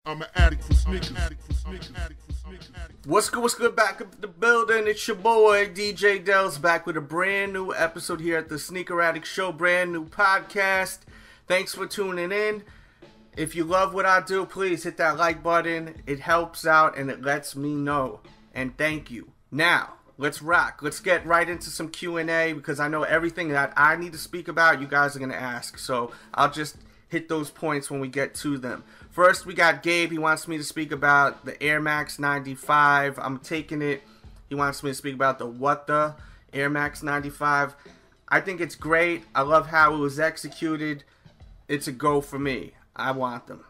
I'm an addict for sneakers. What's good, back up the building. It's your boy, DJ Delz, back with a brand new episode here at the Sneaker Addict Show, brand new podcast. Thanks for tuning in. If you love what I do, please hit that like button. It helps out and it lets me know. And thank you. Now, let's rock. Let's get right into some Q&A because I know everything that I need to speak about, you guys are going to ask. So I'll just hit those points when we get to them. First, we got Gabe. He wants me to speak about the Air Max 95. I'm taking it. He wants me to speak about the Air Max 95. I think it's great. I love how it was executed. It's a go for me. I want them.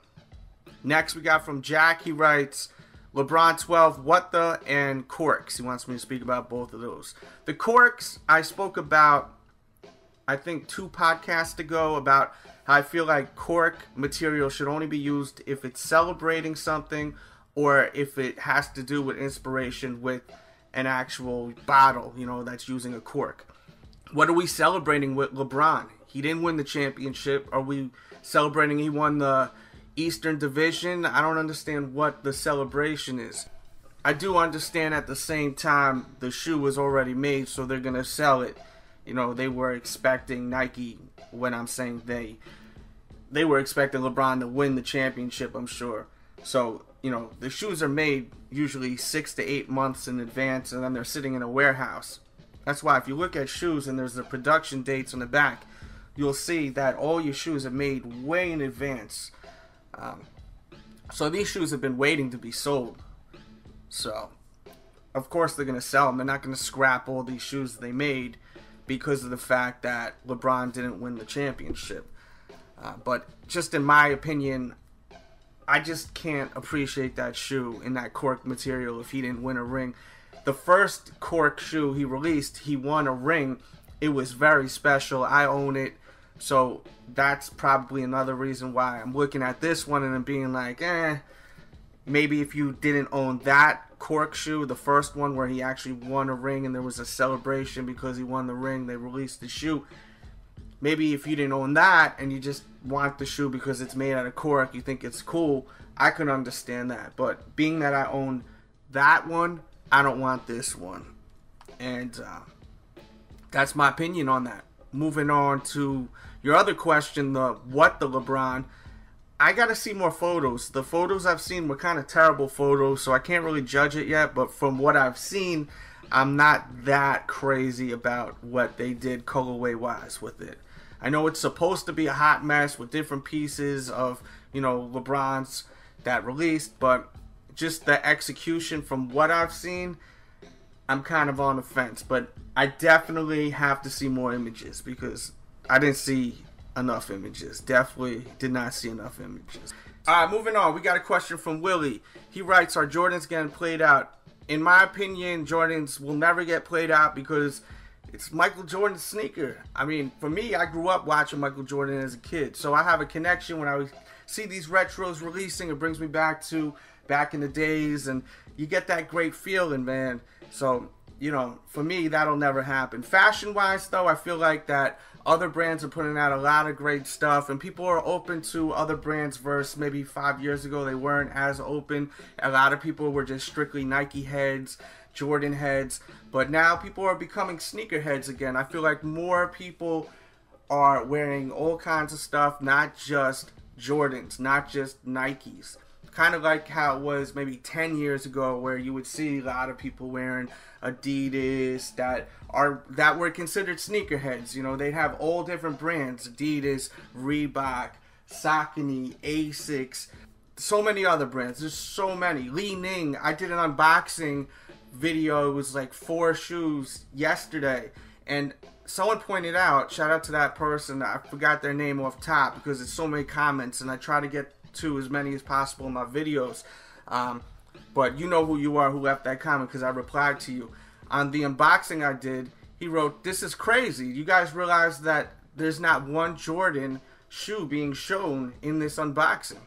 Next, we got from Jack. He writes, LeBron 12, and Corks. He wants me to speak about both of those. The Corks, I spoke about, I think, 2 podcasts ago about how I feel like cork material should only be used if it's celebrating something or if it has to do with inspiration with an actual bottle, that's using a cork. What are we celebrating with LeBron? He didn't win the championship. Are we celebrating he won the Eastern Division? I don't understand what the celebration is. I do understand at the same time the shoe was already made, so they're going to sell it. They were expecting Nike, when I'm saying they were expecting LeBron to win the championship, I'm sure. So, the shoes are made usually 6 to 8 months in advance, and then they're sitting in a warehouse. That's why if you look at shoes and there's the production dates on the back, you'll see that all your shoes are made way in advance. So these shoes have been waiting to be sold. So, of course they're going to sell them. They're not going to scrap all these shoes they made because of the fact that LeBron didn't win the championship. But just in my opinion, I just can't appreciate that shoe in that cork material if he didn't win a ring. The first cork shoe he released, he won a ring. It was very special. I own it. So that's probably another reason why I'm looking at this one and I'm being like, maybe if you didn't own that cork shoe, the first one where he actually won a ring and there was a celebration because he won the ring, they released the shoe. Maybe if you didn't own that and you just want the shoe because it's made out of cork, you think it's cool, I can understand that. But being that I own that one, I don't want this one. And that's my opinion on that. Moving on to your other question, the LeBron. I gotta see more photos. The photos I've seen were kind of terrible photos, so I can't really judge it yet. But from what I've seen, I'm not that crazy about what they did colorway-wise with it. I know it's supposed to be a hot mess with different pieces of, LeBron's that released, but just the execution from what I've seen, I'm kind of on the fence. But I definitely have to see more images because I didn't see enough images. Definitely did not see enough images. Alright, moving on. We got a question from Willie. He writes, are Jordans getting played out? In my opinion, Jordans will never get played out because it's Michael Jordan's sneaker. I mean, for me, I grew up watching Michael Jordan as a kid. So I have a connection when I see these retros releasing. It brings me back to back in the days. And you get that great feeling, man. So, for me, that'll never happen. Fashion-wise, though, I feel like that other brands are putting out a lot of great stuff, and people are open to other brands versus maybe 5 years ago they weren't as open. A lot of people were just strictly Nike heads, Jordan heads, but now people are becoming sneaker heads again. I feel like more people are wearing all kinds of stuff, not just Jordans, not just Nikes. Kind of like how it was maybe 10 years ago where you would see a lot of people wearing Adidas that were considered sneakerheads. They'd have all different brands, Adidas, Reebok, Saucony, Asics, so many other brands. There's so many. Li Ning, I did an unboxing video. It was like 4 shoes yesterday, and someone pointed out, shout out to that person, I forgot their name off top because it's so many comments and I try to get to as many as possible in my videos, but you know who you are who left that comment because I replied to you. On the unboxing I did, he wrote, this is crazy. You guys realize that there's not one Jordan shoe being shown in this unboxing.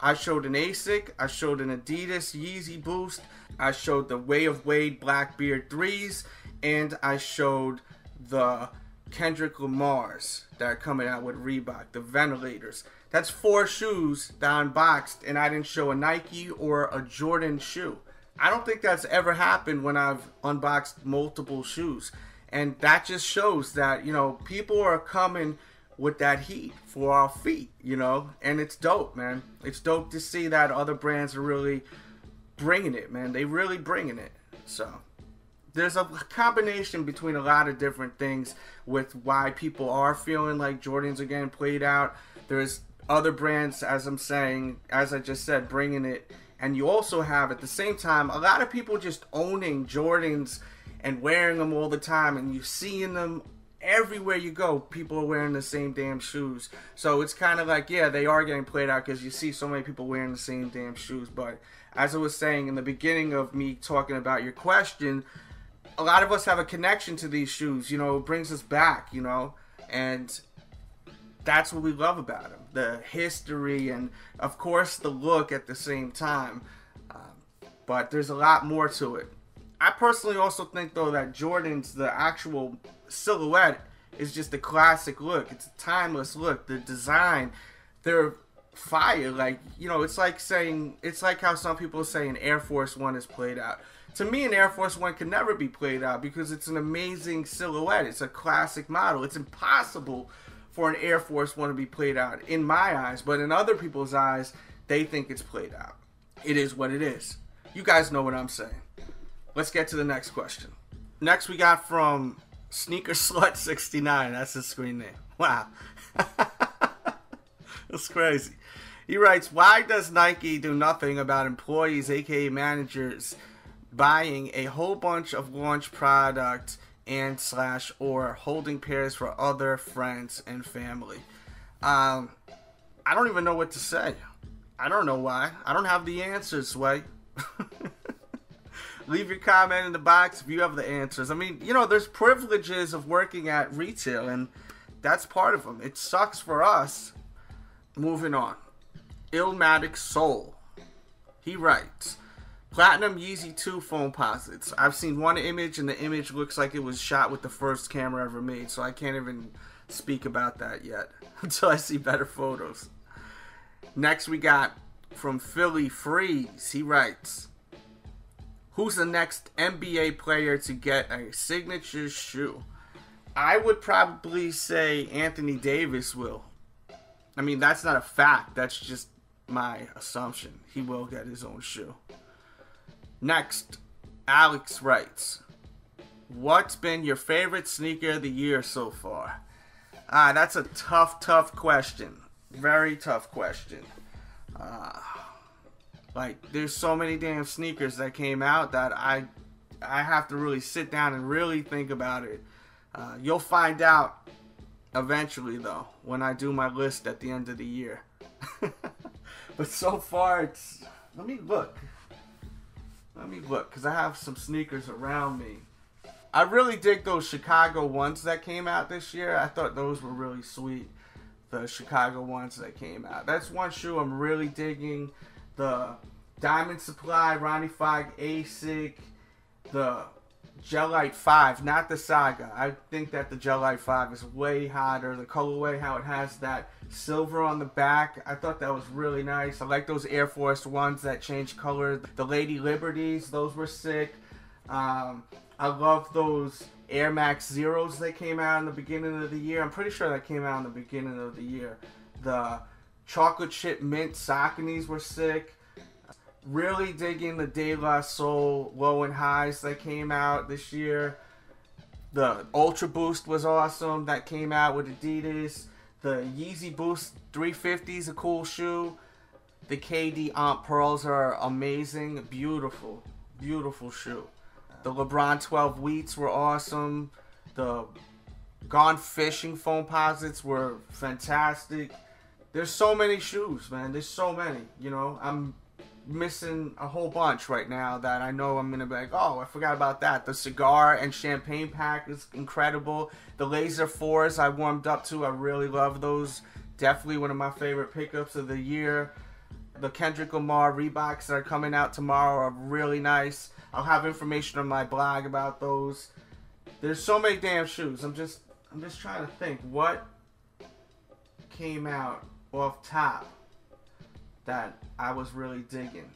I showed an Asic, I showed an Adidas Yeezy Boost, I showed the Way of Wade Blackbeard 3s, and I showed the Kendrick Lamar's that are coming out with Reebok, the ventilators. That's 4 shoes that I unboxed, and I didn't show a Nike or a Jordan shoe. I don't think that's ever happened when I've unboxed multiple shoes. And that just shows that, you know, people are coming with that heat for our feet, you know, and it's dope, man. It's dope to see that other brands are really bringing it, man. They really bringing it. So there's a combination between a lot of different things with why people are feeling like Jordans are getting played out. There's other brands, as I'm saying, as I just said, bringing it. And you also have, at the same time, a lot of people just owning Jordans and wearing them all the time, and you seeing them everywhere you go. People are wearing the same damn shoes. So it's kind of like, yeah, they are getting played out because you see so many people wearing the same damn shoes. But as I was saying in the beginning of me talking about your question, a lot of us have a connection to these shoes. You know, it brings us back, you know, and that's what we love about them. The history and, of course, the look at the same time. But there's a lot more to it. I personally also think, though, that Jordan's, the actual silhouette, is just a classic look. It's a timeless look. The design, they're fire. Like, you know, it's like saying, it's like how some people say an Air Force One is played out. To me, an Air Force One can never be played out because it's an amazing silhouette. It's a classic model. It's impossible for an Air Force One to be played out in my eyes, but in other people's eyes, they think it's played out. It is what it is. You guys know what I'm saying. Let's get to the next question. Next we got from Sneaker Slut 69. That's his screen name. Wow. That's crazy. He writes, why does Nike do nothing about employees, aka managers, buying a whole bunch of launch product and / or holding pairs for other friends and family? I don't even know what to say. I don't know why. I don't have the answers, Sway. Leave your comment in the box if you have the answers. I mean, you know, there's privileges of working at retail, and that's part of them. It sucks for us. Moving on. Illmatic Soul. He writes, Platinum Yeezy 2 foam posits. I've seen one image, and the image looks like it was shot with the first camera ever made, so I can't even speak about that yet until I see better photos. Next we got from Philly Freeze. He writes, who's the next NBA player to get a signature shoe? I would probably say Anthony Davis will. I mean, that's not a fact. That's just my assumption. He will get his own shoe. Next, Alex writes, what's been your favorite sneaker of the year so far? That's a tough question. Very tough question. Like, there's so many damn sneakers that came out that I have to really sit down and really think about it. You'll find out eventually, though, when I do my list at the end of the year. But so far, it's... Let me look, because I have some sneakers around me. I really dig those Chicago ones that came out this year. I thought those were really sweet. The Chicago ones that came out. That's one shoe I'm really digging. The Diamond Supply, Ronnie Fogg, ASIC, the Gelite 5, not the Saga. I think that the Gelite 5 is way hotter. The colorway, how it has that silver on the back, I thought that was really nice. I like those Air Force Ones that change color. The Lady Liberties, those were sick. I love those Air Max Zeros that came out in the beginning of the year. I'm pretty sure that came out in the beginning of the year. The Chocolate Chip Mint Sauconys were sick. Really digging the De La Soul Low and Highs that came out this year. The Ultra Boost was awesome that came out with Adidas. The Yeezy Boost 350 is a cool shoe. The KD Aunt Pearls are amazing. Beautiful, beautiful shoe. The LeBron 12 Wheats were awesome. The Gone Fishing foam posits were fantastic. There's so many shoes, man. There's so many, you know. I'm missing a whole bunch right now that I know I'm going to be like, oh, I forgot about that. The cigar and champagne pack is incredible. The Laser 4s I warmed up to. I really love those. Definitely one of my favorite pickups of the year. The Kendrick Lamar Reeboks that are coming out tomorrow are really nice. I'll have information on my blog about those. There's so many damn shoes. I'm just trying to think what came out off top that I was really digging.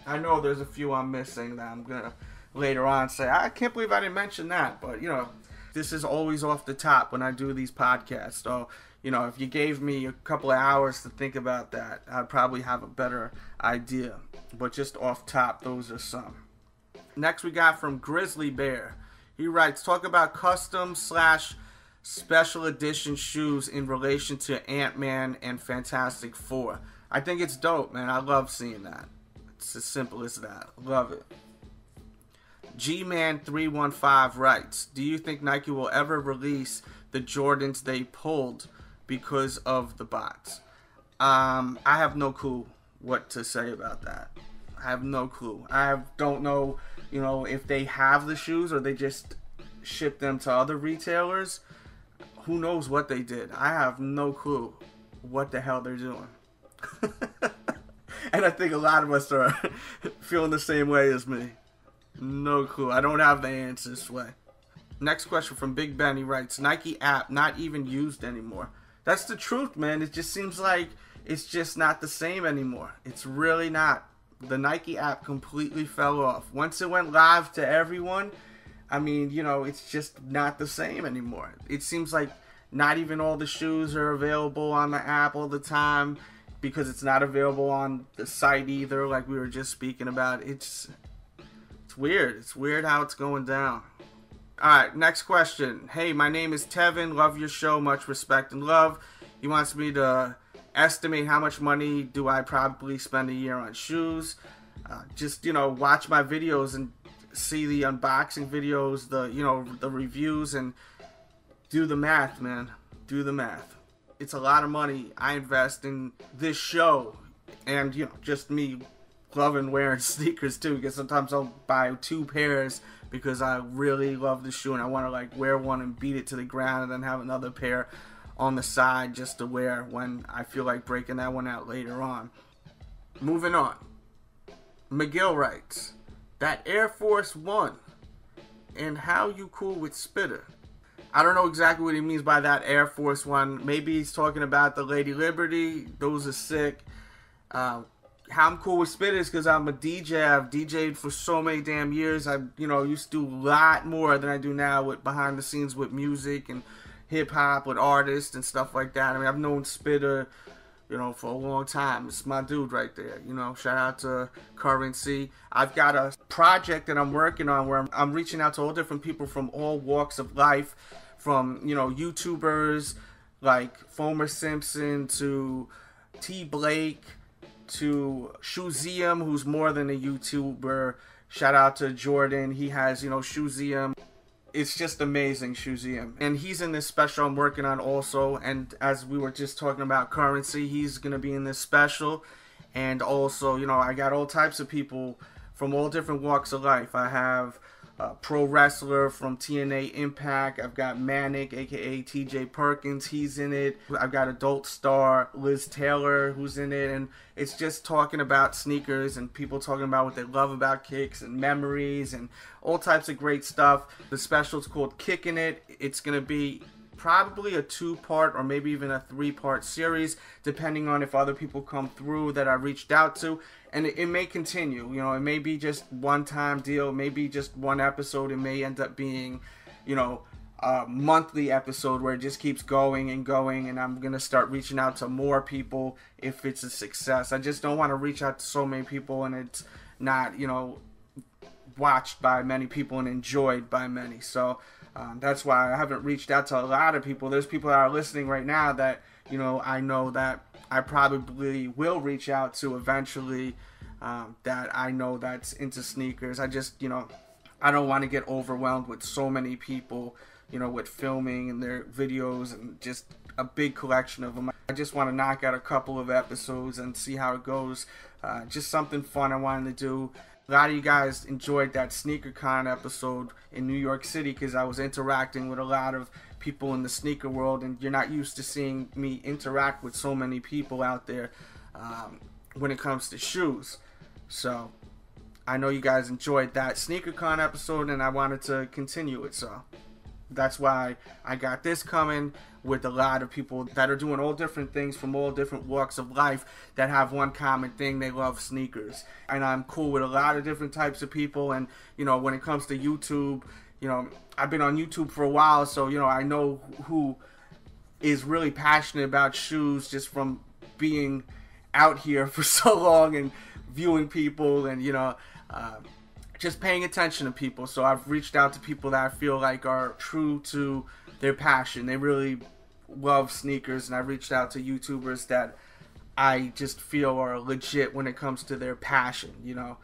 I know there's a few I'm missing that I'm gonna later on say, I can't believe I didn't mention that, but you know, this is always off the top when I do these podcasts. So, you know, if you gave me a couple of hours to think about that, I'd probably have a better idea. But just off top, those are some. Next we got from Grizzly Bear. He writes, talk about custom / special edition shoes in relation to Ant-Man and Fantastic Four. I think it's dope, man. I love seeing that. It's as simple as that. Love it. G-Man315 writes, do you think Nike will ever release the Jordans they pulled because of the bots? I have no clue what to say about that. I have no clue. Don't know, you know, if they have the shoes or they just ship them to other retailers. Who knows what they did? I have no clue what the hell they're doing. And I think a lot of us are feeling the same way as me. No clue. I don't have the answers, Sway. Next question from Big Ben. He writes, Nike app not even used anymore. That's the truth, man. It just seems like it's just not the same anymore. It's really not. The Nike app completely fell off. Once it went live to everyone, I mean, you know, it's just not the same anymore. It seems like not even all the shoes are available on the app all the time because it's not available on the site either, like we were just speaking about. It's weird. It's weird how it's going down. Alright, next question. Hey, my name is Tevin. Love your show. Much respect and love. He wants me to estimate how much money do I probably spend a year on shoes. Just, you know, watch my videos and see the unboxing videos, the reviews, and do the math, man. Do the math. It's a lot of money I invest in this show. And, you know, just me loving wearing sneakers too, because sometimes I'll buy 2 pairs because I really love the shoe and I want to like wear one and beat it to the ground and then have another pair on the side just to wear when I feel like breaking that one out later on. Moving on. McGill writes, that Air Force One and how you cool with Spitter. I don't know exactly what he means by that Air Force One. Maybe he's talking about the Lady Liberty. Those are sick. How I'm cool with Spitter is because I'm a DJ. I've DJed for so many damn years. I, you know, used to do a lot more than I do now with behind the scenes with music and hip hop with artists and stuff like that. I mean, I've known Spitter, you know, for a long time. It's my dude right there. You know, shout out to Currency. I've got a project that I'm working on where I'm reaching out to all different people from all walks of life, from, you know, YouTubers like Fomer Simpson to T. Blake, to Shoezeum, who's more than a YouTuber. Shout out to Jordan. He has, you know, Shoezeum. It's just amazing, Shoezeum. And he's in this special I'm working on also. And as we were just talking about Currency, he's going to be in this special. And also, you know, I got all types of people from all different walks of life. I have a pro wrestler from TNA Impact. I've got Manic, aka TJ Perkins. He's in it. I've got adult star Liz Taylor, who's in it. And it's just talking about sneakers and people talking about what they love about kicks and memories and all types of great stuff. The special is called Kicking It. It's going to be probably a 2-part or maybe even a 3-part series, depending on if other people come through that I reached out to. And it may continue, you know, it may be just one-time deal, maybe just one episode. It may end up being, you know, a monthly episode where it just keeps going and going, and I'm going to start reaching out to more people if it's a success. I just don't want to reach out to so many people and it's not, you know, watched by many people and enjoyed by many. So that's why I haven't reached out to a lot of people. There's people that are listening right now that, you know, I know that I probably will reach out to eventually, that I know that's into sneakers. I just, you know, I don't want to get overwhelmed with so many people, you know, with filming and their videos and just a big collection of them. I just want to knock out a couple of episodes and see how it goes. Just something fun I wanted to do. A lot of you guys enjoyed that SneakerCon episode in New York City because I was interacting with a lot of people in the sneaker world, and you're not used to seeing me interact with so many people out there when it comes to shoes. So I know you guys enjoyed that SneakerCon episode, and I wanted to continue it. So That's why I got this coming with a lot of people that are doing all different things from all different walks of life that have one common thing: they love sneakers. And I'm cool with a lot of different types of people. And, you know, when it comes to YouTube, you know, I've been on YouTube for a while, so, you know, I know who is really passionate about shoes just from being out here for so long and viewing people and, you know, just paying attention to people. So I've reached out to people that I feel like are true to their passion. They really love sneakers, and I reached out to YouTubers that I just feel are legit when it comes to their passion, you know.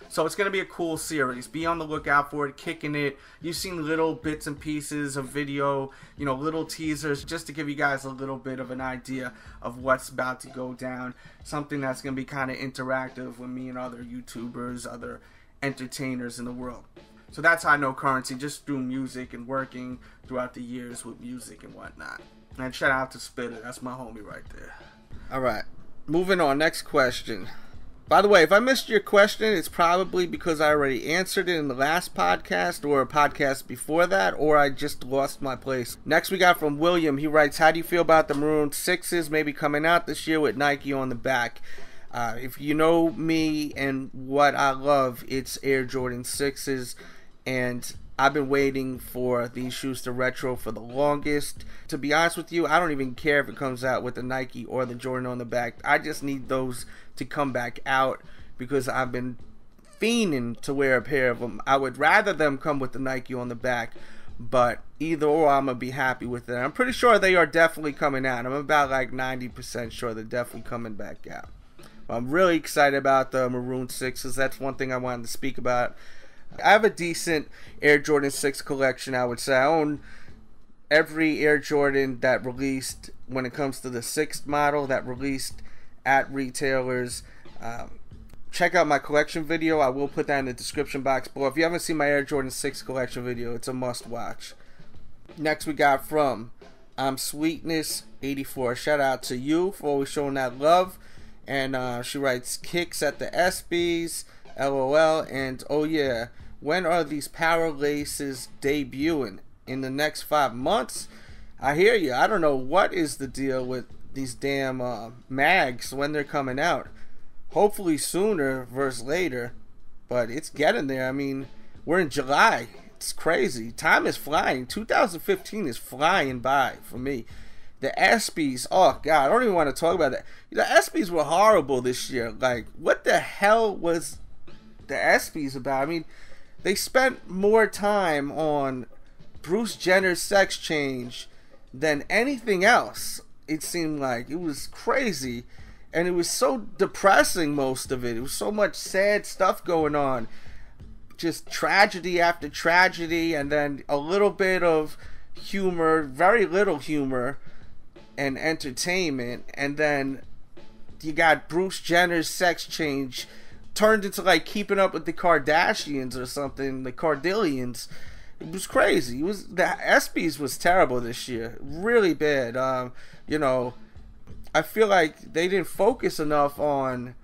So it's going to be a cool series. Be on the lookout for it. Kicking It. You've seen little bits and pieces of video, you know, little teasers, just to give you guys a little bit of an idea of what's about to go down. Something that's going to be kind of interactive with me and other YouTubers, other entertainers in the world. So that's how I know Currency, just through music and working throughout the years with music and whatnot. And shout out to Spitter. That's my homie right there. All right. Moving on. Next question. By the way, if I missed your question, it's probably because I already answered it in the last podcast or a podcast before that, or I just lost my place. Next we got from William. He writes, how do you feel about the Maroon 6s maybe coming out this year with Nike on the back? If you know me and what I love, it's Air Jordan 6s, and I've been waiting for these shoes to retro for the longest. To be honest with you, I don't even care if it comes out with the Nike or the Jordan on the back. I just need those to come back out because I've been fiending to wear a pair of them. I would rather them come with the Nike on the back, but either or, I'm going to be happy with it. I'm pretty sure they are definitely coming out. I'm about like 90% sure they're definitely coming back out. I'm really excited about the Maroon 6s. That's one thing I wanted to speak about. I have a decent Air Jordan 6 collection, I would say. I own every Air Jordan that released when it comes to the 6th model that released at retailers. Check out my collection video. I will put that in the description box below. If you haven't seen my Air Jordan 6 collection video, it's a must watch. Next we got from Sweetness84. Shout out to you for always showing that love. And she writes, kicks at the ESPYs, LOL, and oh yeah, when are these power laces debuting? In the next 5 months? I hear you. I don't know what is the deal with these damn mags when they're coming out. Hopefully sooner versus later, but it's getting there. I mean, we're in July. It's crazy. Time is flying. 2015 is flying by for me. The ESPYs, oh god, I don't even want to talk about that. The ESPYs were horrible this year. Like, what the hell was the ESPYs about? I mean, they spent more time on Bruce Jenner's sex change than anything else. It seemed like it was crazy, and it was so depressing, most of it. It was so much sad stuff going on, just tragedy after tragedy, and then a little bit of humor, very little humor and entertainment, and then you got Bruce Jenner's sex change turned into like Keeping Up with the Kardashians or something, the Kardashians. It was crazy. It was, the ESPYs was terrible this year, really bad. You know, I feel like they didn't focus enough on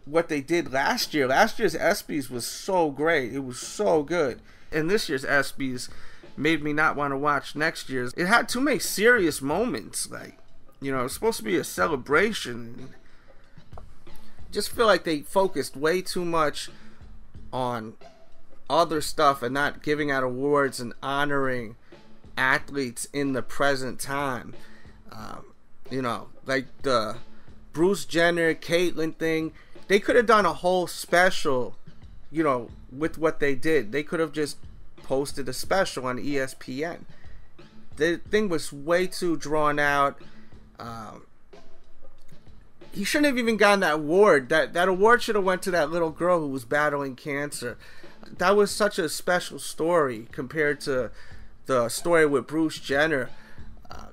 what they did last year. Last year's ESPYs was so great. It was so good. And this year's ESPYs made me not want to watch next year's. It had too many serious moments. Like, you know, it was supposed to be a celebration. Just feel like they focused way too much on other stuff and not giving out awards and honoring athletes in the present time. You know, like the Bruce Jenner, Caitlyn thing. They could have done a whole special, you know, with what they did. They could have just posted a special on ESPN. The thing was way too drawn out. He shouldn't have even gotten that award. That award should have went to that little girl who was battling cancer. That was such a special story compared to the story with Bruce Jenner.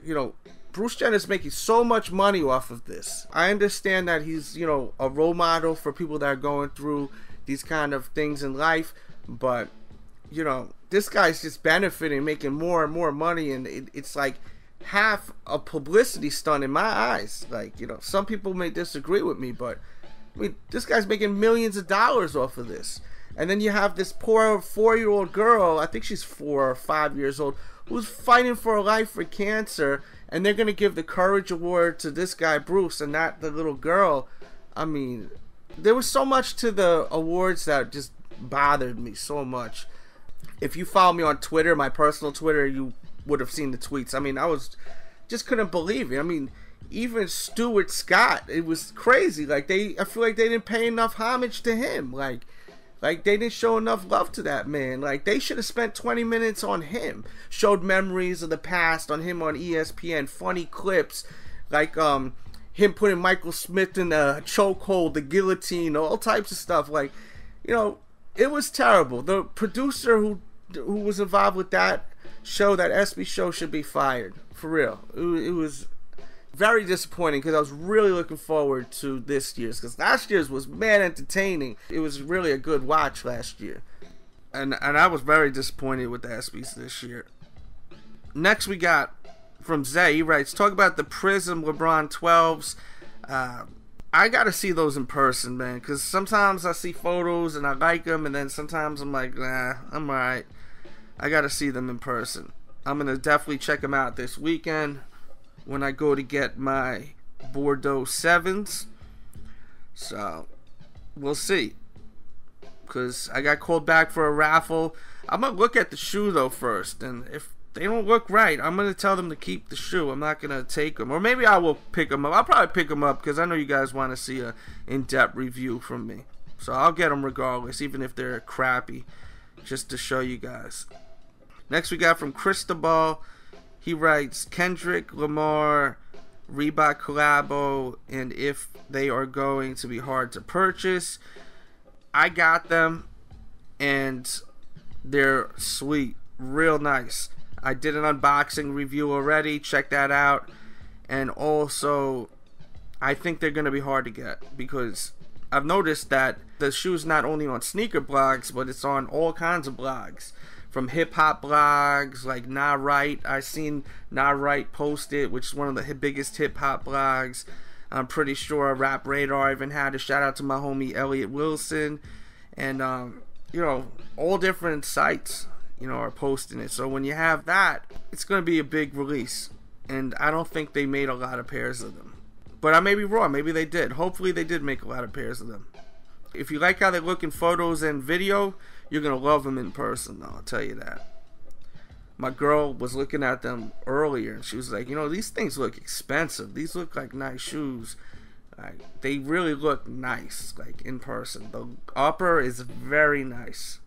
You know, Bruce Jenner's making so much money off of this. I understand that he's, you know, a role model for people that are going through these kind of things in life, but, you know, this guy's just benefiting, making more and more money, and it's like half a publicity stunt in my eyes. Like, you know, some people may disagree with me, but I mean, this guy's making millions of dollars off of this. And then you have this poor 4-year-old girl, I think she's 4 or 5 years old, who's fighting for her life for cancer, and they're going to give the Courage Award to this guy, Bruce, and not the little girl. I mean, there was so much to the awards that just bothered me so much. If you follow me on Twitter, my personal Twitter, you would have seen the tweets. I mean, just couldn't believe it. I mean, even Stuart Scott, it was crazy. Like, I feel like they didn't pay enough homage to him. Like they didn't show enough love to that man. Like, they should have spent 20 minutes on him. Showed memories of the past on him on ESPN. Funny clips. Like, him putting Michael Smith in a chokehold, the guillotine, all types of stuff. Like, you know, it was terrible. The producer who was involved with that show, that ESPY show, should be fired. For real. It was very disappointing because I was really looking forward to this year's, because last year's was mad entertaining. It was really a good watch last year, and I was very disappointed with the ESPYs this year. Next we got from Zay. He writes, talk about the Prism LeBron 12s. I gotta see those in person, man, because sometimes I see photos and I like them, and then sometimes I'm like, nah, I'm alright. I gotta see them in person. I'm gonna definitely check them out this weekend when I go to get my Bordeaux 7s. So, we'll see. Because I got called back for a raffle. I'm going to look at the shoe, though, first. And if they don't look right, I'm going to tell them to keep the shoe. I'm not going to take them. Or maybe I will pick them up. I'll probably pick them up because I know you guys want to see a in-depth review from me. So, I'll get them regardless, even if they're crappy, just to show you guys. Next, we got from Cristobal. He writes, Kendrick Lamar, Reebok collabo, and if they are going to be hard to purchase. I got them, and they're sweet, real nice. I did an unboxing review already, check that out. And also, I think they're going to be hard to get, because I've noticed that the shoe's not only on sneaker blogs, but it's on all kinds of blogs. From hip-hop blogs like Nah Right. I've seen Nah Right post it, which is one of the biggest hip-hop blogs. I'm pretty sure Rap Radar even had a shout-out to my homie Elliot Wilson. And, you know, all different sites, you know, are posting it. So when you have that, it's going to be a big release. And I don't think they made a lot of pairs of them. But I may be wrong. Maybe they did. Hopefully they did make a lot of pairs of them. If you like how they look in photos and video, you're going to love them in person, though, I'll tell you that. My girl was looking at them earlier, and she was like, you know, these things look expensive. These look like nice shoes. Like, they really look nice, like, in person. The upper is very nice.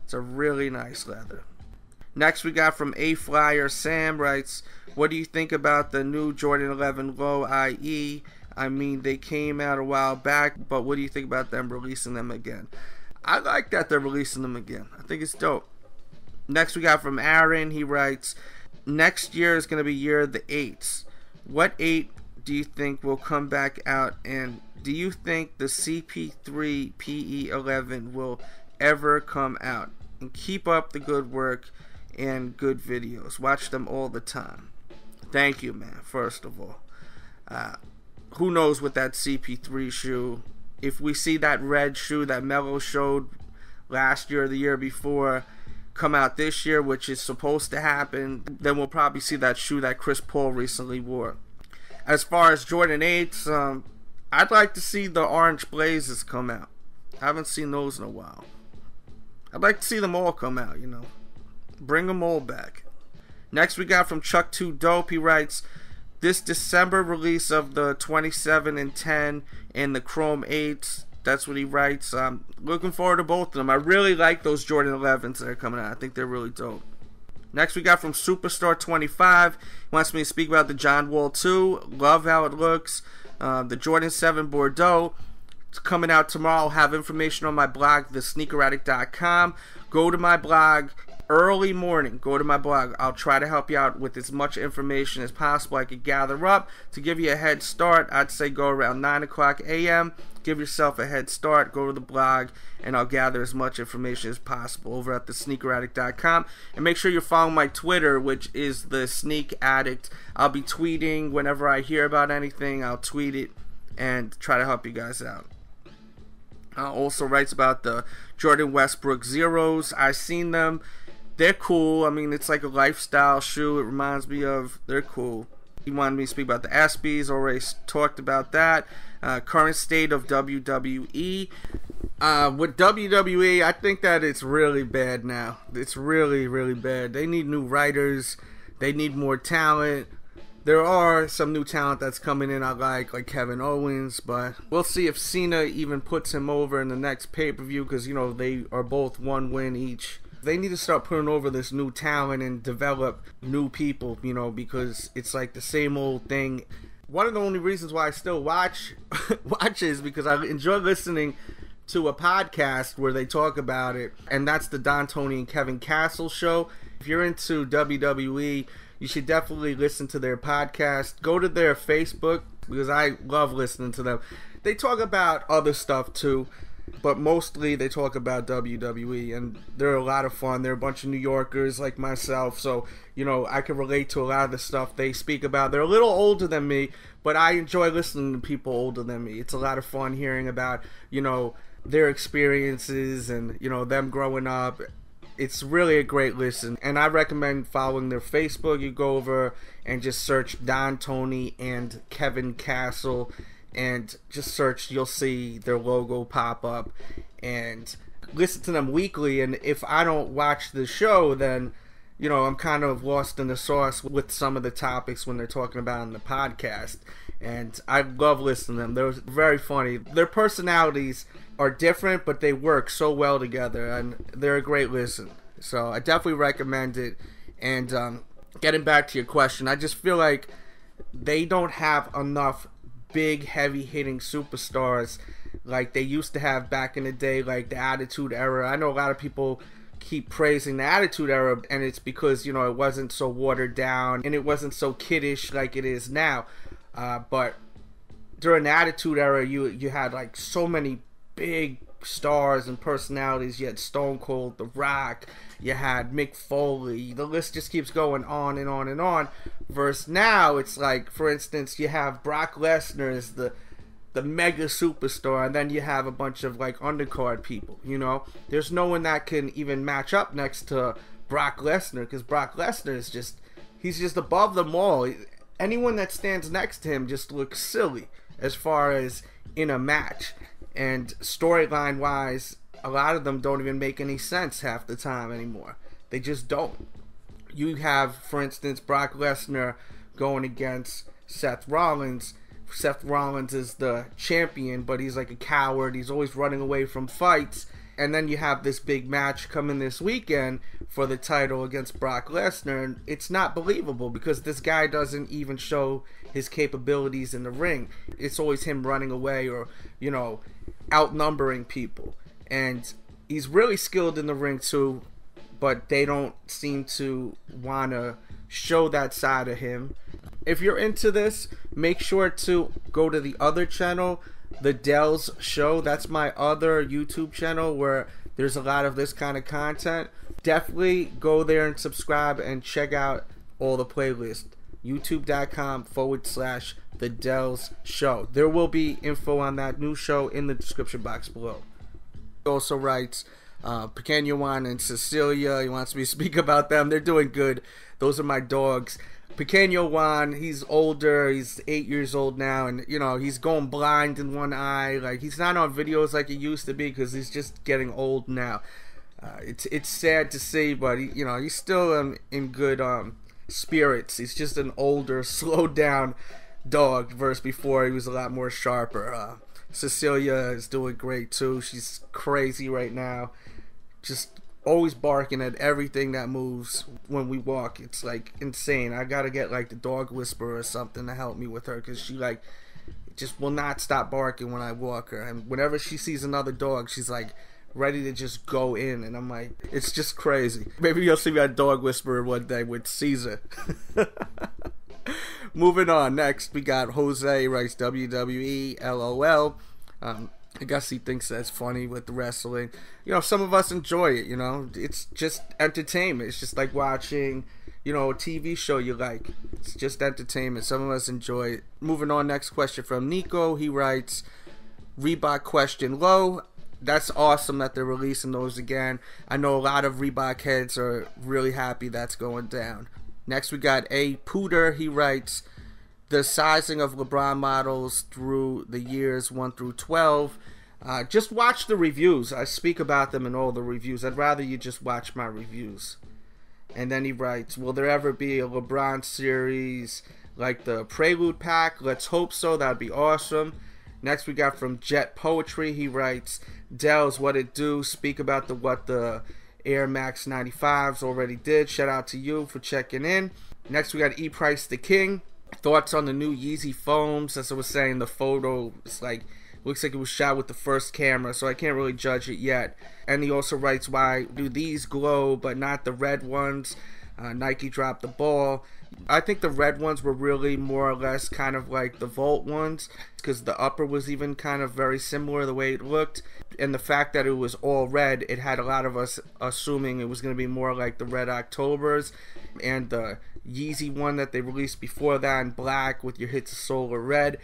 It's a really nice leather. Next, we got from A-Flyer. Sam writes, what do you think about the new Jordan 11 Low IE? I mean, they came out a while back, but what do you think about them releasing them again? I like that they're releasing them again. I think it's dope. Next we got from Aaron. He writes, next year is going to be year of the 8s. What 8 do you think will come back out? And do you think the CP3 PE11 will ever come out? And keep up the good work and good videos. Watch them all the time. Thank you, man, first of all. Who knows with that CP3 shoe? If we see that red shoe that Melo showed last year or the year before come out this year, which is supposed to happen, then we'll probably see that shoe that Chris Paul recently wore. As far as Jordan 8s, I'd like to see the Orange Blazes come out. I haven't seen those in a while. I'd like to see them all come out, you know. Bring them all back. Next we got from Chuck 2 Dope. He writes, this December release of the 27 and 10 and the Chrome 8s, that's what he writes. Looking forward to both of them. I really like those Jordan 11s that are coming out. I think they're really dope. Next we got from Superstar 25. He wants me to speak about the John Wall 2. Love how it looks. The Jordan 7 Bordeaux. It's coming out tomorrow. I'll have information on my blog, thesneakeraddict.com. Go to my blog. Early morning, go to my blog. I'll try to help you out with as much information as possible I could gather up to give you a head start. I'd say go around 9 o'clock a.m. Give yourself a head start. Go to the blog, and I'll gather as much information as possible over at thesneakeraddict.com. And make sure you're following my Twitter, which is the Sneak Addict. I'll be tweeting whenever I hear about anything. I'll tweet it and try to help you guys out. Also writes about the Jordan Westbrook Zeros. I've seen them. They're cool. I mean, it's like a lifestyle shoe. It reminds me of. They're cool. He wanted me to speak about the ESPYs. Already talked about that. Current state of WWE. With WWE, I think that it's really bad now. It's really, really bad. They need new writers. They need more talent. There are some new talent that's coming in I like Kevin Owens, but we'll see if Cena even puts him over in the next pay-per-view, because, you know, they are both one win each. They need to start putting over this new talent and develop new people, you know, because it's like the same old thing. One of the only reasons why I still watch is because I enjoy listening to a podcast where they talk about it, and that's the Don, Tony, and Kevin Castle show. If you're into WWE, you should definitely listen to their podcast. Go to their Facebook, because I love listening to them. They talk about other stuff too, but mostly they talk about WWE, and they're a lot of fun. They're a bunch of New Yorkers like myself, so, you know, I can relate to a lot of the stuff they speak about. They're a little older than me, but I enjoy listening to people older than me. It's a lot of fun hearing about, you know, their experiences and, you know, them growing up. It's really a great listen, and I recommend following their Facebook. You go over and just search Don, Tony, and Kevin Castle, and just search. You'll see their logo pop up, and listen to them weekly. And if I don't watch the show, then, you know, I'm kind of lost in the sauce with some of the topics when they're talking about on the podcast. And I love listening to them. They're very funny. Their personalities are different, but they work so well together, and they're a great listen. So I definitely recommend it. And getting back to your question, I just feel like they don't have enough big, heavy-hitting superstars like they used to have back in the day, like the Attitude Era. I know a lot of people keep praising the Attitude Era, and it's because, you know, it wasn't so watered down and it wasn't so kiddish like it is now. But during the Attitude Era, you had like so many big stars and personalities. You had Stone Cold, The Rock, you had Mick Foley. The list just keeps going on and on and on. Versus now, it's like, for instance, you have Brock Lesnar as the mega superstar, and then you have a bunch of like undercard people. You know, there's no one that can even match up next to Brock Lesnar, because Brock Lesnar is he's just above them all. Anyone that stands next to him just looks silly as far as in a match. And storyline wise, a lot of them don't even make any sense half the time anymore. They just don't. You have, for instance, Brock Lesnar going against Seth Rollins. Seth Rollins is the champion, but he's like a coward. He's always running away from fights. And then you have this big match coming this weekend for the title against Brock Lesnar, and it's not believable because this guy doesn't even show his capabilities in the ring. It's always him running away or, you know, outnumbering people. And he's really skilled in the ring too, but they don't seem to want to show that side of him. If you're into this, make sure to go to the other channel, the Delz Show. That's my other YouTube channel where there's a lot of this kind of content. Definitely go there and subscribe and check out all the playlists. YouTube.com/The Delz Show. There will be info on that new show in the description box below. He also writes Pequeño Juan and Cecilia. He wants me to speak about them. They're doing good. Those are my dogs. Pequeño Juan, he's older, he's 8 years old now, and, you know, he's going blind in one eye. Like, he's not on videos like he used to be because he's just getting old now. It's sad to see, but, you know, he's still in good spirits. He's just an older, slowed down dog versus before he was a lot more sharper. Cecilia is doing great, too. She's crazy right now. Just always barking at everything that moves when we walk. It's like insane. I gotta get like the dog whisperer or something to help me with her, because she like just will not stop barking when I walk her, and whenever she sees another dog, she's like ready to just go in, and I'm like, it's just crazy. Maybe you'll see me on dog whisperer one day with Caesar. Moving on, next we got Jose writes WWE LOL. I guess he thinks that's funny with the wrestling. You know, some of us enjoy it, you know. It's just entertainment. It's just like watching, you know, a TV show you like. It's just entertainment. Some of us enjoy it. Moving on, next question from Nico. He writes, Reebok question low. That's awesome that they're releasing those again. I know a lot of Reebok heads are really happy that's going down. Next we got A. Pooter. He writes, the sizing of LeBron models through the years 1 through 12. Just watch the reviews. I speak about them in all the reviews. I'd rather you just watch my reviews. And then he writes, will there ever be a LeBron series like the Prelude Pack? Let's hope so. That'd be awesome. Next we got from Jet Poetry. He writes, Delz, what it do? Speak about what the Air Max 95s already did. Shout out to you for checking in. Next we got E Price the King. Thoughts on the new Yeezy foams? As I was saying, the photo looks like it was shot with the first camera, so I can't really judge it yet. And he also writes, why do these glow but not the red ones? Nike dropped the ball. I think the red ones were really more or less kind of like the Volt ones, because the upper was even kind of very similar the way it looked. And the fact that it was all red, it had a lot of us assuming it was going to be more like the Red Octobers. And the Yeezy one that they released before that in black with your hits of solar red,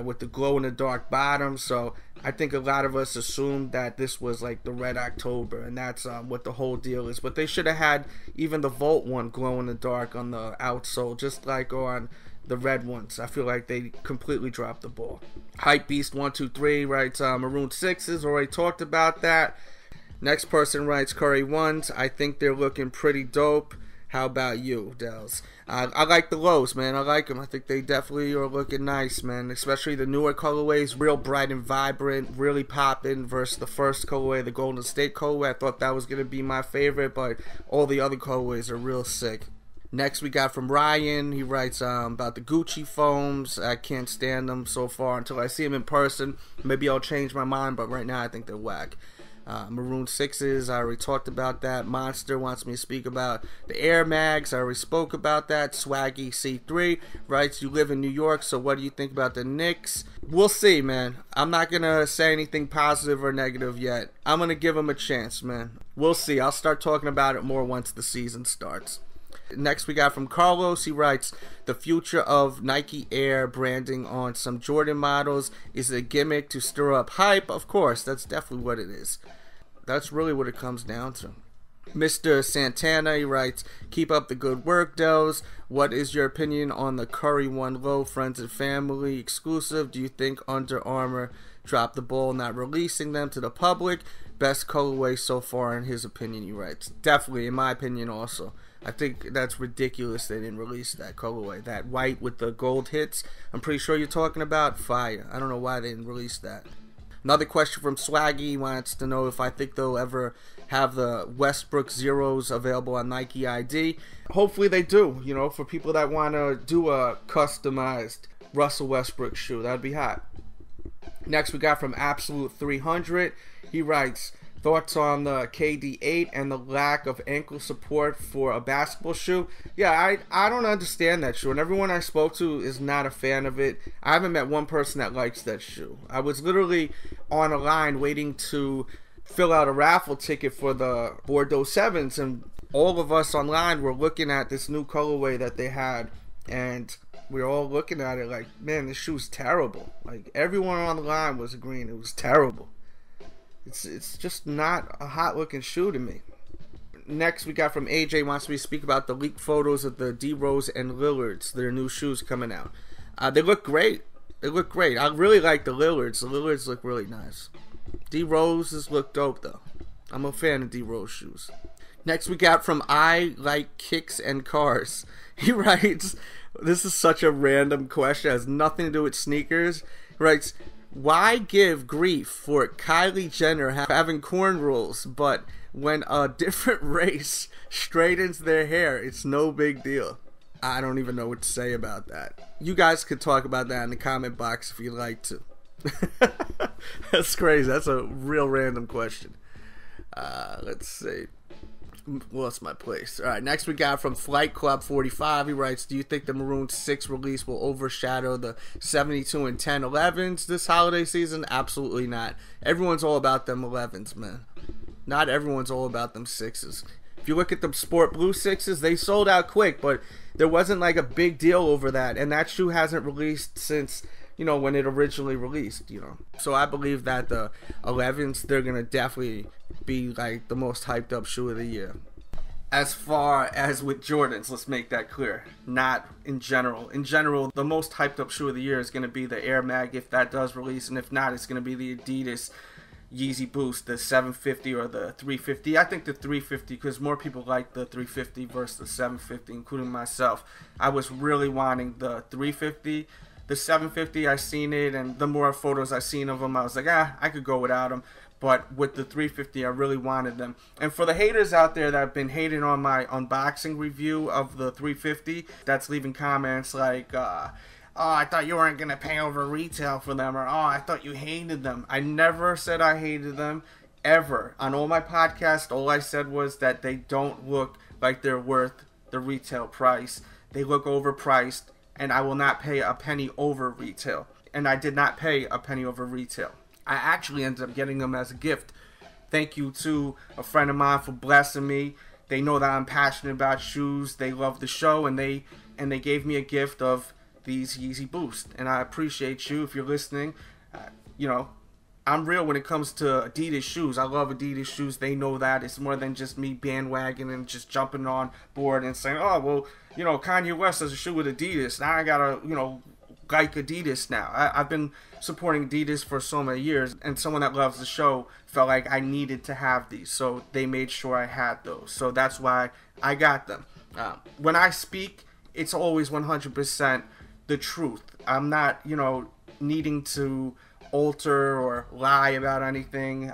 with the glow in the dark bottom. So I think a lot of us assumed that this was like the Red October, and that's what the whole deal is. But they should have had even the Volt one glow in the dark on the outsole, just like on the red ones. I feel like they completely dropped the ball. Hype Beast 123 writes, Maroon 6s, already talked about that. Next person writes, Curry 1s, I think they're looking pretty dope. How about you, Delz? I like the lows, man. I like them. I think they definitely are looking nice, man. Especially the newer colorways, real bright and vibrant, really popping versus the first colorway, the Golden State colorway. I thought that was going to be my favorite, but all the other colorways are real sick. Next we got from Ryan. He writes about the Gucci foams. I can't stand them so far until I see them in person. Maybe I'll change my mind, but right now I think they're whack. Maroon 6s, I already talked about that. Monster wants me to speak about the Air Mags. I already spoke about that. Swaggy C3 writes, you live in New York, so what do you think about the Knicks? We'll see, man. I'm not going to say anything positive or negative yet. I'm going to give them a chance, man. We'll see. I'll start talking about it more once the season starts. Next we got from Carlos. He writes, the future of Nike Air branding on some Jordan models is a gimmick to stir up hype. Of course, that's definitely what it is. That's really what it comes down to. Mr. Santana, he writes, keep up the good work, Delz. What is your opinion on the Curry 1 Low Friends and Family exclusive? Do you think Under Armour dropped the ball not releasing them to the public? Best colorway so far in his opinion, he writes. Definitely, in my opinion also. I think that's ridiculous they didn't release that colorway. That white with the gold hits, I'm pretty sure you're talking about, fire. I don't know why they didn't release that. Another question from Swaggy. He wants to know if I think they'll ever have the Westbrook Zeros available on Nike ID. Hopefully they do, you know, for people that want to do a customized Russell Westbrook shoe. That'd be hot. Next we got from Absolute 300. He writes, thoughts on the KD8 and the lack of ankle support for a basketball shoe? Yeah, I don't understand that shoe, and everyone I spoke to is not a fan of it. I haven't met one person that likes that shoe. I was literally on a line waiting to fill out a raffle ticket for the Bordeaux 7s, and all of us online were looking at this new colorway that they had, and we were all looking at it like, man, this shoe's terrible. Like, everyone on the line was agreeing it was terrible. It's just not a hot looking shoe to me. Next we got from AJ, wants me to speak about the leaked photos of the D-Rose and Lillards, their new shoes coming out. They look great. They look great. I really like the Lillards. The Lillards look really nice. D-Roses look dope though. I'm a fan of D-Rose shoes. Next we got from I Like Kicks and Cars. He writes, this is such a random question, it has nothing to do with sneakers. He writes, why give grief for Kylie Jenner having cornrows, but when a different race straightens their hair, it's no big deal? I don't even know what to say about that. You guys could talk about that in the comment box if you'd like to. That's crazy. That's a real random question. Let's see. Lost my place. Alright, next we got from Flight Club 45. He writes, do you think the Maroon 6 release will overshadow the 72 and 10 11s this holiday season? Absolutely not. Everyone's all about them 11s, man. Not everyone's all about them 6s. If you look at the Sport Blue 6s, they sold out quick, but there wasn't like a big deal over that, and that shoe hasn't released since when it originally released, So I believe that the 11s, they're going to definitely be like the most hyped up shoe of the year. As far as with Jordans, let's make that clear. Not in general. In general, the most hyped up shoe of the year is going to be the Air Mag if that does release. And if not, it's going to be the Adidas Yeezy Boost, the 750 or the 350. I think the 350 because more people like the 350 versus the 750, including myself. I was really wanting the 350. The 750, I seen it, and the more photos I seen of them, I was like, I could go without them. But with the 350, I really wanted them. And for the haters out there that have been hating on my unboxing review of the 350, that's leaving comments like, oh, I thought you weren't going to pay over retail for them, or, oh, I thought you hated them. I never said I hated them, ever. On all my podcasts, all I said was that they don't look like they're worth the retail price. They look overpriced, and I will not pay a penny over retail. And I did not pay a penny over retail. I actually ended up getting them as a gift. Thank you to a friend of mine for blessing me. They know that I'm passionate about shoes. They love the show, and they gave me a gift of these Yeezy Boost. And I appreciate you if you're listening. I'm real when it comes to Adidas shoes. I love Adidas shoes. They know that. It's more than just me bandwagoning and just jumping on board and saying, oh, well, Kanye West has a shoe with Adidas. Now I gotta, like Adidas now. I've been supporting Adidas for so many years, and someone that loves the show felt like I needed to have these, so they made sure I had those. So that's why I got them. When I speak, it's always 100% the truth. I'm not, needing to alter or lie about anything.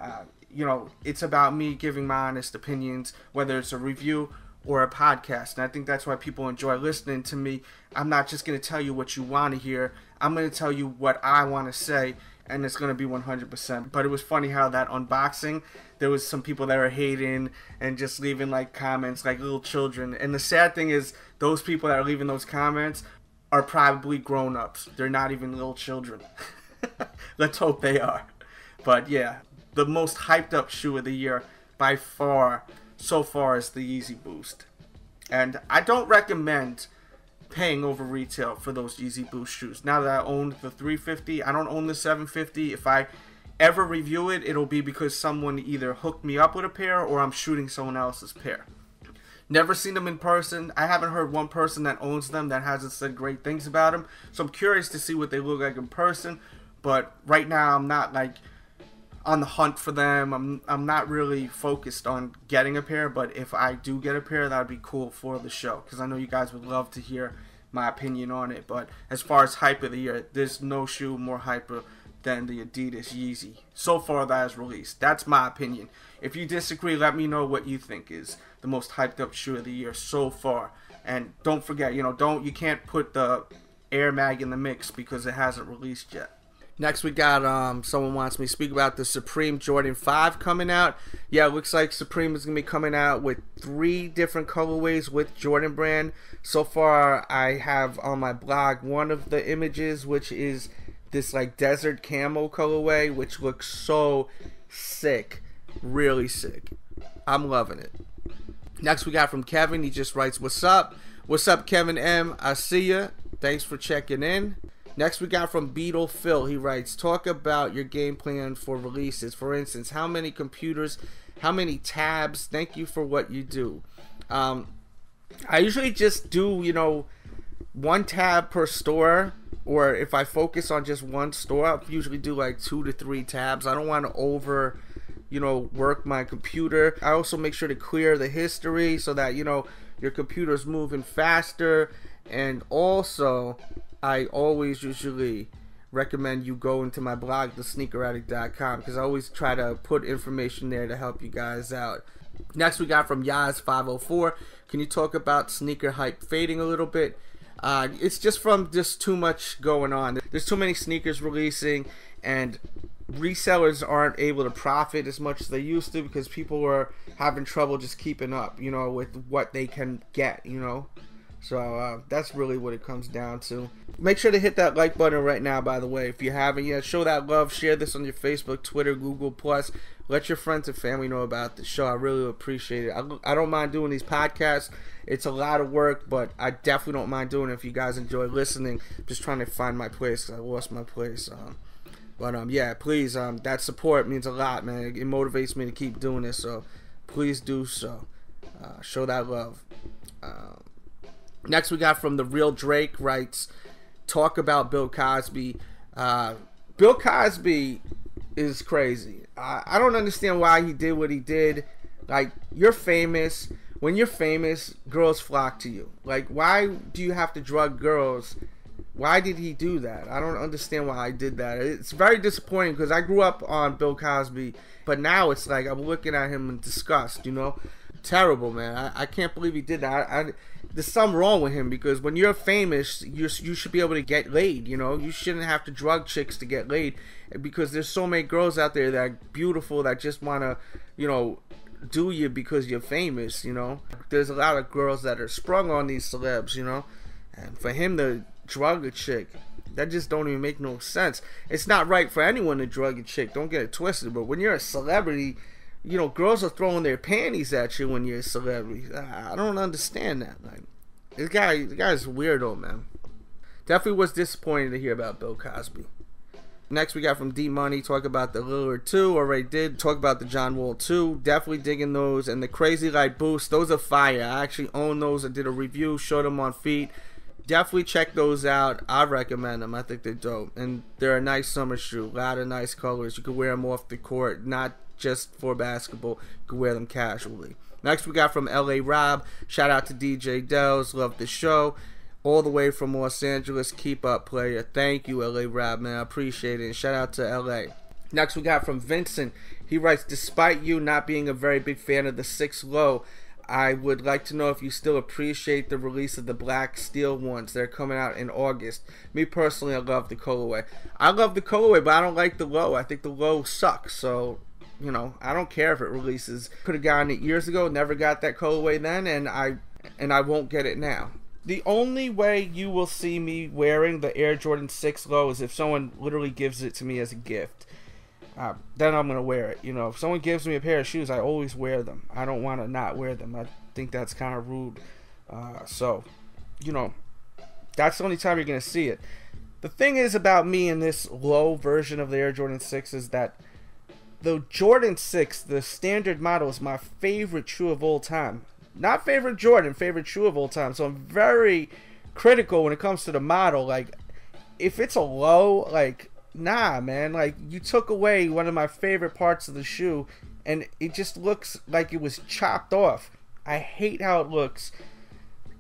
It's about me giving my honest opinions, whether it's a review or a podcast. And I think that's why people enjoy listening to me. I'm not just going to tell you what you want to hear. I'm going to tell you what I want to say, and it's going to be 100%. But it was funny how that unboxing, there was some people that were hating and just leaving like comments like little children. And the sad thing is, those people that are leaving those comments are probably grown-ups. They're not even little children. Let's hope they are. But yeah, the most hyped up shoe of the year by far so far is the Yeezy Boost. And I don't recommend paying over retail for those Yeezy Boost shoes. Now that I own the 350, I don't own the 750. If I ever review it, it'll be because someone either hooked me up with a pair or I'm shooting someone else's pair. Never seen them in person. I haven't heard one person that owns them that hasn't said great things about them. So I'm curious to see what they look like in person. But right now I'm not like on the hunt for them. I'm not really focused on getting a pair, but if I do get a pair, that would be cool for the show, because I know you guys would love to hear my opinion on it. But as far as hype of the year, there's no shoe more hyper than the Adidas Yeezy so far that has released. That's my opinion. If you disagree, let me know what you think is the most hyped up shoe of the year so far. And don't forget, you can't put the Air Mag in the mix because it hasn't released yet. Next, we got someone wants me to speak about the Supreme Jordan 5 coming out. Yeah, it looks like Supreme is going to be coming out with 3 different colorways with Jordan Brand. So far, I have on my blog one of the images, which is this like desert camo colorway, which looks so sick. Really sick. I'm loving it. Next, we got from Kevin. He just writes, "What's up? What's up, Kevin M? I see ya. Thanks for checking in." Next, we got from Beetle Phil. He writes, "Talk about your game plan for releases. For instance, how many computers, how many tabs? Thank you for what you do." I usually just do, 1 tab per store, or if I focus on just one store, I'll usually do like 2 to 3 tabs. I don't want to over, work my computer. I also make sure to clear the history so that, your computer's moving faster. And also, I always usually recommend you go into my blog, thesneakeraddict.com, because I always try to put information there to help you guys out. Next, we got from Yaz504. Can you talk about sneaker hype fading a little bit? It's just from too much going on. There's too many sneakers releasing, and resellers aren't able to profit as much as they used to because people are having trouble just keeping up, with what they can get, So that's really what it comes down to. Make sure to hit that like button right now, by the way, if you haven't yet. Show that love. Share this on your Facebook, Twitter, Google+. Let your friends and family know about the show. I really appreciate it. I don't mind doing these podcasts. It's a lot of work, but I definitely don't mind doing it if you guys enjoy listening. I'm just trying to find my place because I lost my place. But yeah, please, that support means a lot, man. It motivates me to keep doing this, so please do so. Show that love. Next we got from The Real Drake writes, talk about Bill Cosby. Bill Cosby is crazy. I don't understand why he did what he did. Like, you're famous. When you're famous, girls flock to you. Like, why do you have to drug girls? Why did he do that? I don't understand why I did that. It's very disappointing because I grew up on Bill Cosby, but now it's like I'm looking at him in disgust, you know? Terrible, man. I can't believe he did that. There's something wrong with him because when you're famous, you should be able to get laid, you know? You shouldn't have to drug chicks to get laid because there's so many girls out there that are beautiful that just want to, you know, do you because you're famous, you know? There's a lot of girls that are sprung on these celebs, you know? And for him to drug a chick, that just don't even make no sense. It's not right for anyone to drug a chick, don't get it twisted, but when you're a celebrity, you know, girls are throwing their panties at you when you're a celebrity. I don't understand that. Like, the guy's a weirdo, man. Definitely was disappointed to hear about Bill Cosby. Next, we got from D Money, talk about the Lillard 2. Already did. Talk about the John Wall 2. Definitely digging those. And the Crazy Light Boost, those are fire. I actually own those. I did a review, showed them on feet. Definitely check those out. I recommend them. I think they're dope. And they're a nice summer shoe. A lot of nice colors. You can wear them off the court, not just for basketball. You can wear them casually. Next we got from LA Rob. Shout out to DJ Delz. Love the show. All the way from Los Angeles. Keep up, player. Thank you, LA Rob, man. I appreciate it. And shout out to LA. Next we got from Vincent. He writes, despite you not being a very big fan of the 6 Low, I would like to know if you still appreciate the release of the black steel ones. They're coming out in August. Me personally, I love the colorway. I love the colorway, but I don't like the low. I think the low sucks. So, you know, I don't care if it releases. Could have gotten it years ago, never got that colorway then, and I won't get it now. The only way you will see me wearing the Air Jordan 6 Low is if someone literally gives it to me as a gift. Then I'm going to wear it. You know, if someone gives me a pair of shoes, I always wear them. I don't want to not wear them. I think that's kind of rude. So, you know, that's the only time you're going to see it. The thing is about me in this low version of the Air Jordan 6 is that the Jordan 6, the standard model, is my favorite shoe of all time. Not favorite Jordan, favorite shoe of all time. So I'm very critical when it comes to the model. Like, if it's a low, like, nah, man. Like, you took away one of my favorite parts of the shoe, and it just looks like it was chopped off. I hate how it looks.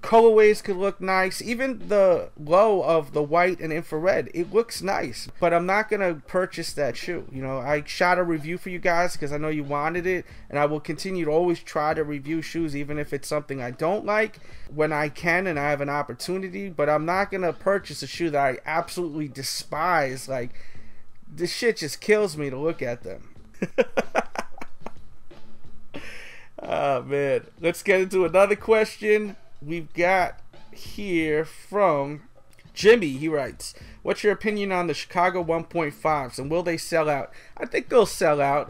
Colorways could look nice. Even the low of the white and infrared, it looks nice. But I'm not going to purchase that shoe. You know, I shot a review for you guys because I know you wanted it. And I will continue to always try to review shoes, even if it's something I don't like, when I can and I have an opportunity. But I'm not going to purchase a shoe that I absolutely despise. Like, this shit just kills me to look at them. Oh, man. Let's get into another question. We've got here from Jimmy. He writes, what's your opinion on the Chicago 1.5s and will they sell out? I think they'll sell out.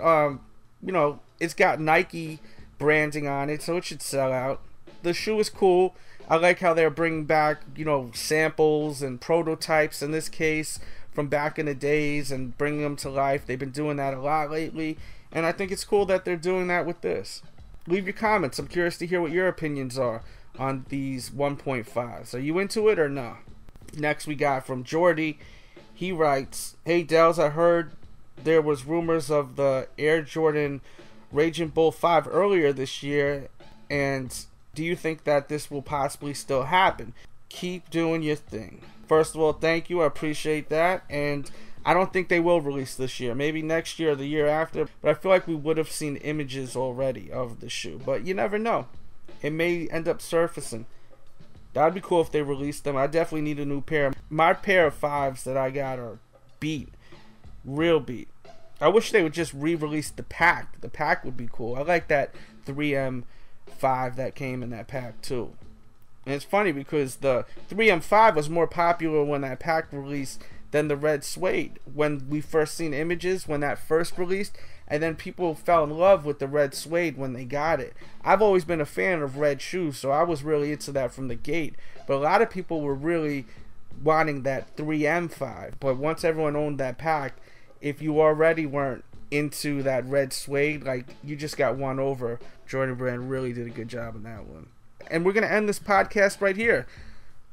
You know, it's got Nike branding on it, so it should sell out. The shoe is cool. I like how they're bringing back, you know, samples and prototypes in this case from back in the days and bringing them to life. They've been doing that a lot lately, and I think it's cool that they're doing that with this. Leave your comments. I'm curious to hear what your opinions are on these 1.5s. Are you into it or no? Next we got from Jordy. He writes, hey Delz, I heard there was rumors of the Air Jordan Raging Bull 5 earlier this year, and do you think that this will possibly still happen? Keep doing your thing. First of all, thank you. I appreciate that, and I don't think they will release this year. Maybe next year or the year after, but I feel like we would have seen images already of the shoe, but you never know. It may end up surfacing. That'd be cool if they released them. I definitely need a new pair. My pair of 5s that I got are beat. Real beat. I wish they would just re-release the pack. The pack would be cool. I like that 3M 5 that came in that pack too. And it's funny because the 3M5 was more popular when that pack released than the red suede. When we first seen images, when that first released, and then people fell in love with the red suede when they got it. I've always been a fan of red shoes, so I was really into that from the gate. But a lot of people were really wanting that 3M5. But once everyone owned that pack, if you already weren't into that red suede, like, you just got won over. Jordan Brand really did a good job in that one. And we're going to end this podcast right here.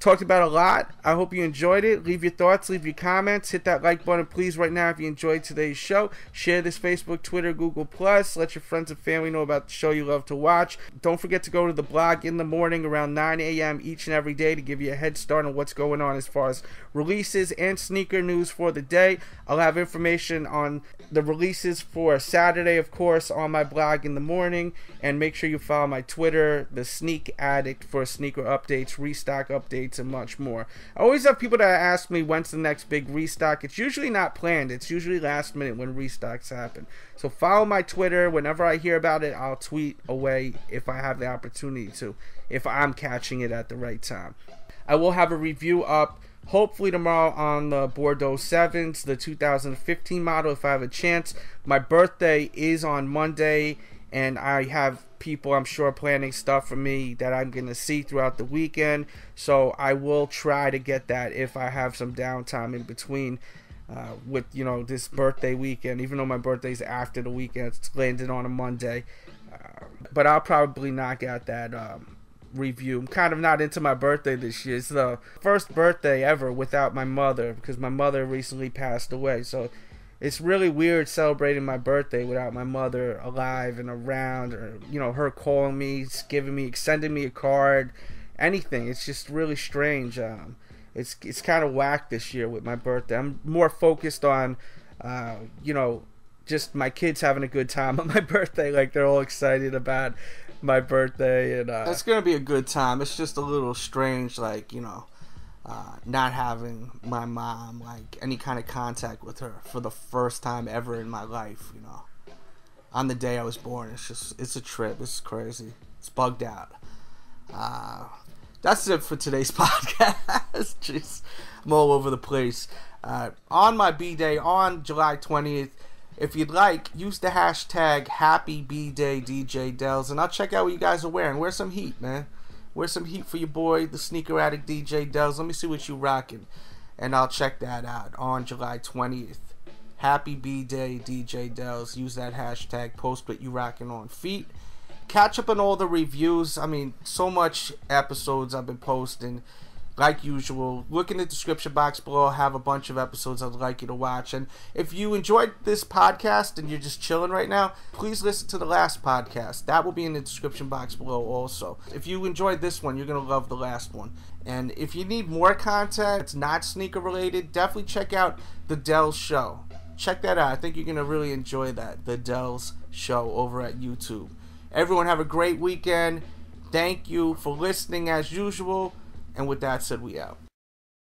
Talked about a lot. I hope you enjoyed it. Leave your thoughts, leave your comments. Hit that like button, please, right now if you enjoyed today's show. Share this Facebook, Twitter, Google+. Let your friends and family know about the show you love to watch. Don't forget to go to the blog in the morning around 9 a.m. each and every day to give you a head start on what's going on as far as releases and sneaker news for the day. I'll have information on the releases for Saturday, of course, on my blog in the morning. And make sure you follow my Twitter, The Sneak Addict, for sneaker updates, restock updates, and much more. I always have people that ask me when's the next big restock. It's usually not planned. It's usually last minute when restocks happen. So follow my Twitter. Whenever I hear about it, I'll tweet away if I have the opportunity to, if I'm catching it at the right time. I will have a review up hopefully tomorrow on the Bordeaux 7s, the 2015 model, if I have a chance. My birthday is on Monday, and I have people, I'm sure, planning stuff for me that I'm going to see throughout the weekend. So I will try to get that if I have some downtime in between with, you know, this birthday weekend. Even though my birthday's after the weekend, it's landed on a Monday. But I'll probably knock out that review. I'm kind of not into my birthday this year. It's the first birthday ever without my mother, because my mother recently passed away. So it's really weird celebrating my birthday without my mother alive and around, or, you know, her calling me, sending me a card, anything. It's just really strange. It's kind of whack this year with my birthday. I'm more focused on, you know, just my kids having a good time on my birthday. Like, they're all excited about my birthday, and it's gonna be a good time. It's just a little strange, like, you know, not having my mom, like, any kind of contact with her for the first time ever in my life, you know, on the day I was born. It's a trip. It's crazy. It's bugged out. That's it for today's podcast. Jeez, I'm all over the place. On my B-Day on July 20th, if you'd like, use the hashtag HappyBDayDJDelz, and I'll check out what you guys are wearing. Wear some heat, man. Wear some heat for your boy, the Sneaker Addict DJ Delz. Let me see what you rocking, and I'll check that out on July 20th. Happy B-Day DJ Delz. Use that hashtag. Post what you rocking on feet. Catch up on all the reviews. I mean, so much episodes I've been posting. Like usual, look in the description box below. I have a bunch of episodes I'd like you to watch. And if you enjoyed this podcast and you're just chilling right now, please listen to the last podcast. That will be in the description box below also. If you enjoyed this one, you're going to love the last one. And if you need more content that's not sneaker related, definitely check out the Delz Show. Check that out. I think you're going to really enjoy that. The Delz Show over at YouTube. Everyone have a great weekend. Thank you for listening as usual. And with that said, we out.